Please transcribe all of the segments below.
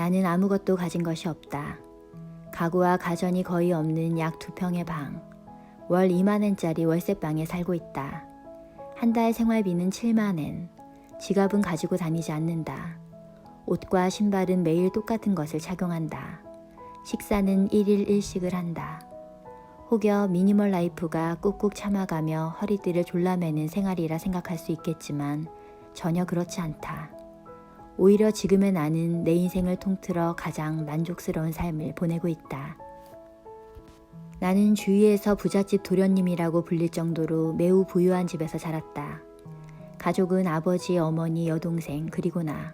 나는 아무것도 가진 것이 없다. 가구와 가전이 거의 없는 약 2평의 방. 월 2만 엔짜리 월세방에 살고 있다. 한 달 생활비는 7만 엔. 지갑은 가지고 다니지 않는다. 옷과 신발은 매일 똑같은 것을 착용한다. 식사는 1일 1식을 한다. 혹여 미니멀 라이프가 꾹꾹 참아가며 허리띠를 졸라매는 생활이라 생각할 수 있겠지만 전혀 그렇지 않다. 오히려 지금의 나는 내 인생을 통틀어 가장 만족스러운 삶을 보내고 있다. 나는 주위에서 부잣집 도련님이라고 불릴 정도로 매우 부유한 집에서 자랐다. 가족은 아버지, 어머니, 여동생, 그리고 나.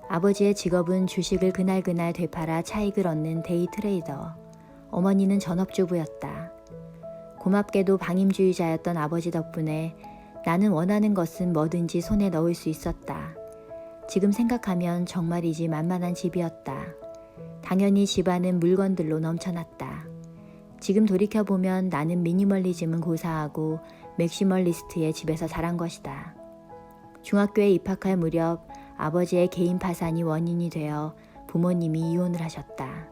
아버지의 직업은 주식을 그날그날 되팔아 차익을 얻는 데이 트레이더. 어머니는 전업주부였다. 고맙게도 방임주의자였던 아버지 덕분에 나는 원하는 것은 뭐든지 손에 넣을 수 있었다. 지금 생각하면 정말이지 만만한 집이었다. 당연히 집안은 물건들로 넘쳐났다. 지금 돌이켜보면 나는 미니멀리즘은 고사하고 맥시멀리스트의 집에서 자란 것이다. 중학교에 입학할 무렵 아버지의 개인 파산이 원인이 되어 부모님이 이혼을 하셨다.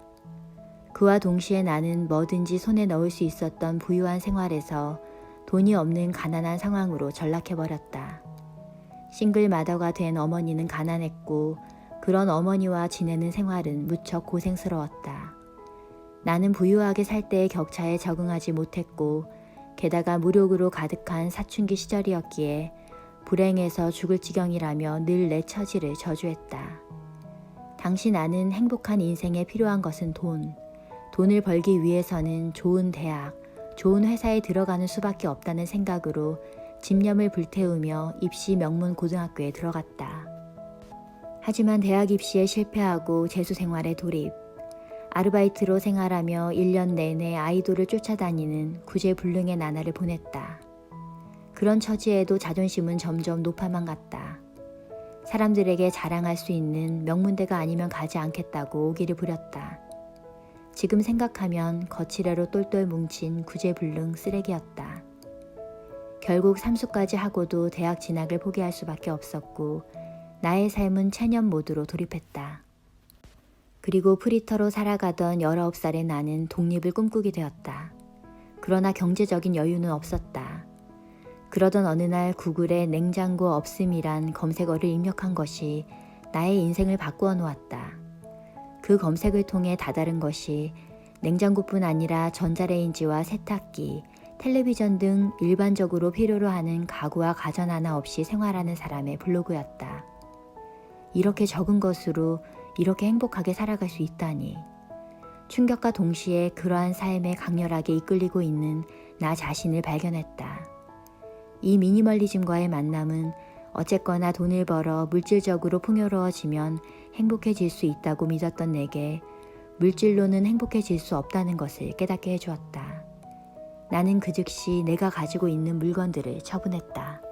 그와 동시에 나는 뭐든지 손에 넣을 수 있었던 부유한 생활에서 돈이 없는 가난한 상황으로 전락해버렸다. 싱글 마더가 된 어머니는 가난했고 그런 어머니와 지내는 생활은 무척 고생스러웠다. 나는 부유하게 살 때의 격차에 적응하지 못했고 게다가 무력으로 가득한 사춘기 시절이었기에 불행해서 죽을 지경이라며 늘 내 처지를 저주했다. 당시 나는 행복한 인생에 필요한 것은 돈. 돈을 벌기 위해서는 좋은 대학, 좋은 회사에 들어가는 수밖에 없다는 생각으로 집념을 불태우며 입시 명문 고등학교에 들어갔다. 하지만 대학 입시에 실패하고 재수 생활에 돌입. 아르바이트로 생활하며 1년 내내 아이돌을 쫓아다니는 구제불능의 나날을 보냈다. 그런 처지에도 자존심은 점점 높아만 갔다. 사람들에게 자랑할 수 있는 명문대가 아니면 가지 않겠다고 오기를 부렸다. 지금 생각하면 거칠애로 똘똘 뭉친 구제불능 쓰레기였다. 결국 삼수까지 하고도 대학 진학을 포기할 수밖에 없었고 나의 삶은 체념 모드로 돌입했다. 그리고 프리터로 살아가던 19살의 나는 독립을 꿈꾸게 되었다. 그러나 경제적인 여유는 없었다. 그러던 어느 날 구글에 냉장고 없음이란 검색어를 입력한 것이 나의 인생을 바꾸어 놓았다. 그 검색을 통해 다다른 것이 냉장고뿐 아니라 전자레인지와 세탁기, 텔레비전 등 일반적으로 필요로 하는 가구와 가전 하나 없이 생활하는 사람의 블로그였다. 이렇게 적은 것으로 이렇게 행복하게 살아갈 수 있다니. 충격과 동시에 그러한 삶에 강렬하게 이끌리고 있는 나 자신을 발견했다. 이 미니멀리즘과의 만남은 어쨌거나 돈을 벌어 물질적으로 풍요로워지면 행복해질 수 있다고 믿었던 내게 물질로는 행복해질 수 없다는 것을 깨닫게 해주었다. 나는 그 즉시 내가 가지고 있는 물건들을 처분했다.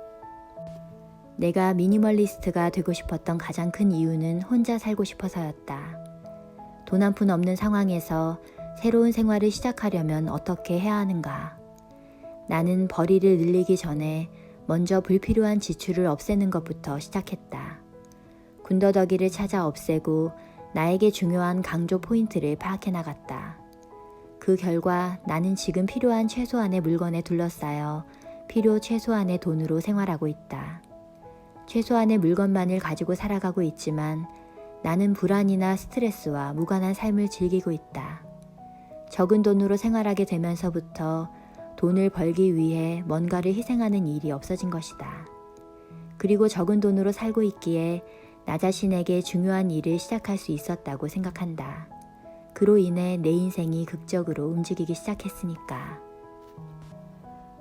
내가 미니멀리스트가 되고 싶었던 가장 큰 이유는 혼자 살고 싶어서였다. 돈 한 푼 없는 상황에서 새로운 생활을 시작하려면 어떻게 해야 하는가? 나는 벌이를 늘리기 전에 먼저 불필요한 지출을 없애는 것부터 시작했다. 군더더기를 찾아 없애고 나에게 중요한 강조 포인트를 파악해 나갔다. 그 결과 나는 지금 필요한 최소한의 물건에 둘러싸여 필요 최소한의 돈으로 생활하고 있다. 최소한의 물건만을 가지고 살아가고 있지만 나는 불안이나 스트레스와 무관한 삶을 즐기고 있다. 적은 돈으로 생활하게 되면서부터 돈을 벌기 위해 뭔가를 희생하는 일이 없어진 것이다. 그리고 적은 돈으로 살고 있기에 나 자신에게 중요한 일을 시작할 수 있었다고 생각한다. 그로 인해 내 인생이 극적으로 움직이기 시작했으니까.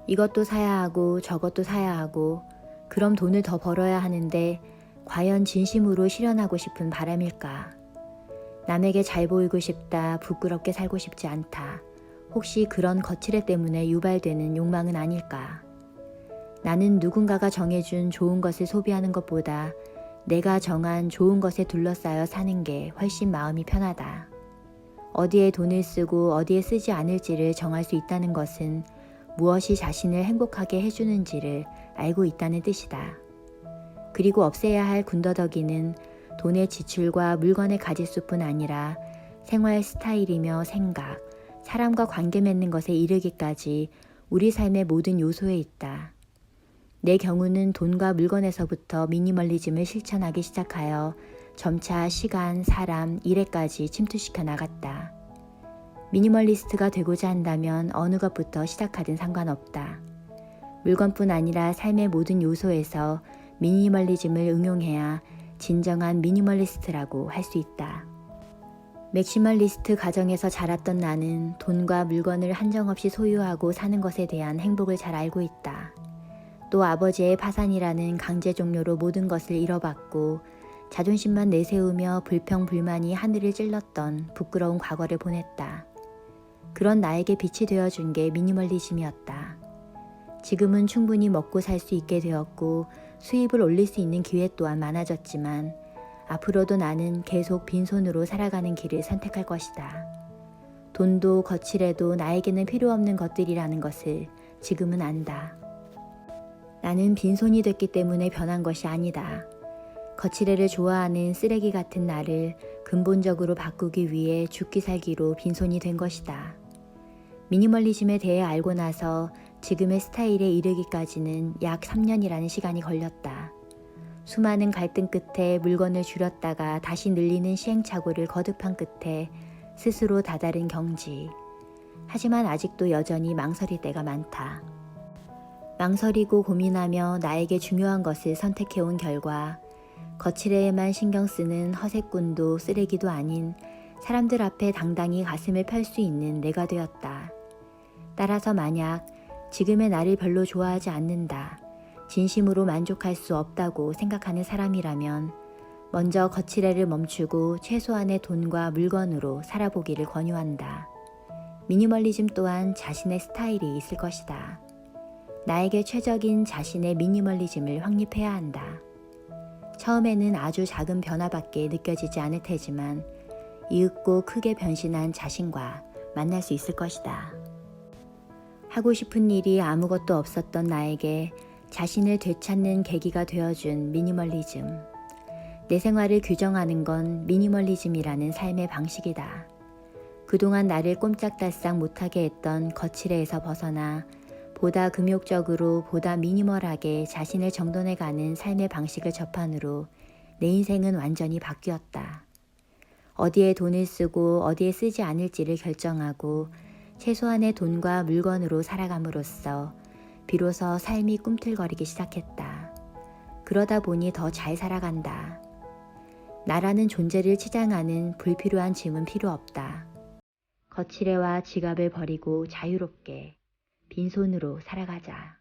이것도 사야 하고 저것도 사야 하고 그럼 돈을 더 벌어야 하는데 과연 진심으로 실현하고 싶은 바람일까? 남에게 잘 보이고 싶다, 부끄럽게 살고 싶지 않다. 혹시 그런 거칠애 때문에 유발되는 욕망은 아닐까? 나는 누군가가 정해준 좋은 것을 소비하는 것보다 내가 정한 좋은 것에 둘러싸여 사는 게 훨씬 마음이 편하다. 어디에 돈을 쓰고 어디에 쓰지 않을지를 정할 수 있다는 것은 무엇이 자신을 행복하게 해주는지를 알고 있다는 뜻이다. 그리고 없애야 할 군더더기는 돈의 지출과 물건의 가짓수뿐 아니라 생활 스타일이며 생각, 사람과 관계 맺는 것에 이르기까지 우리 삶의 모든 요소에 있다. 내 경우는 돈과 물건에서부터 미니멀리즘을 실천하기 시작하여 점차 시간, 사람, 일에까지 침투시켜 나갔다. 미니멀리스트가 되고자 한다면 어느 것부터 시작하든 상관없다. 물건뿐 아니라 삶의 모든 요소에서 미니멀리즘을 응용해야 진정한 미니멀리스트라고 할 수 있다. 맥시멀리스트 가정에서 자랐던 나는 돈과 물건을 한정없이 소유하고 사는 것에 대한 행복을 잘 알고 있다. 또 아버지의 파산이라는 강제 종료로 모든 것을 잃어봤고 자존심만 내세우며 불평불만이 하늘을 찔렀던 부끄러운 과거를 보냈다. 그런 나에게 빛이 되어준 게 미니멀리즘이었다. 지금은 충분히 먹고 살 수 있게 되었고 수입을 올릴 수 있는 기회 또한 많아졌지만 앞으로도 나는 계속 빈손으로 살아가는 길을 선택할 것이다. 돈도 거칠애도 나에게는 필요 없는 것들이라는 것을 지금은 안다. 나는 빈손이 됐기 때문에 변한 것이 아니다. 거칠애를 좋아하는 쓰레기 같은 나를 근본적으로 바꾸기 위해 죽기 살기로 빈손이 된 것이다. 미니멀리즘에 대해 알고 나서 지금의 스타일에 이르기까지는 약 3년이라는 시간이 걸렸다. 수많은 갈등 끝에 물건을 줄였다가 다시 늘리는 시행착오를 거듭한 끝에 스스로 다다른 경지. 하지만 아직도 여전히 망설일 때가 많다. 망설이고 고민하며 나에게 중요한 것을 선택해온 결과 거칠애에만 신경 쓰는 허세꾼도 쓰레기도 아닌 사람들 앞에 당당히 가슴을 펼 수 있는 내가 되었다. 따라서 만약 지금의 나를 별로 좋아하지 않는다, 진심으로 만족할 수 없다고 생각하는 사람이라면 먼저 거칠애를 멈추고 최소한의 돈과 물건으로 살아보기를 권유한다. 미니멀리즘 또한 자신의 스타일이 있을 것이다. 나에게 최적인 자신의 미니멀리즘을 확립해야 한다. 처음에는 아주 작은 변화밖에 느껴지지 않을 테지만 이윽고 크게 변신한 자신과 만날 수 있을 것이다. 하고 싶은 일이 아무것도 없었던 나에게 자신을 되찾는 계기가 되어준 미니멀리즘. 내 생활을 규정하는 건 미니멀리즘이라는 삶의 방식이다. 그동안 나를 꼼짝달싹 못하게 했던 거칠애에서 벗어나 보다 금욕적으로 보다 미니멀하게 자신을 정돈해가는 삶의 방식을 접한으로 내 인생은 완전히 바뀌었다. 어디에 돈을 쓰고 어디에 쓰지 않을지를 결정하고 최소한의 돈과 물건으로 살아감으로써 비로소 삶이 꿈틀거리기 시작했다. 그러다 보니 더 잘 살아간다. 나라는 존재를 치장하는 불필요한 짐은 필요 없다. 거칠애와 지갑을 버리고 자유롭게 빈손으로 살아가자.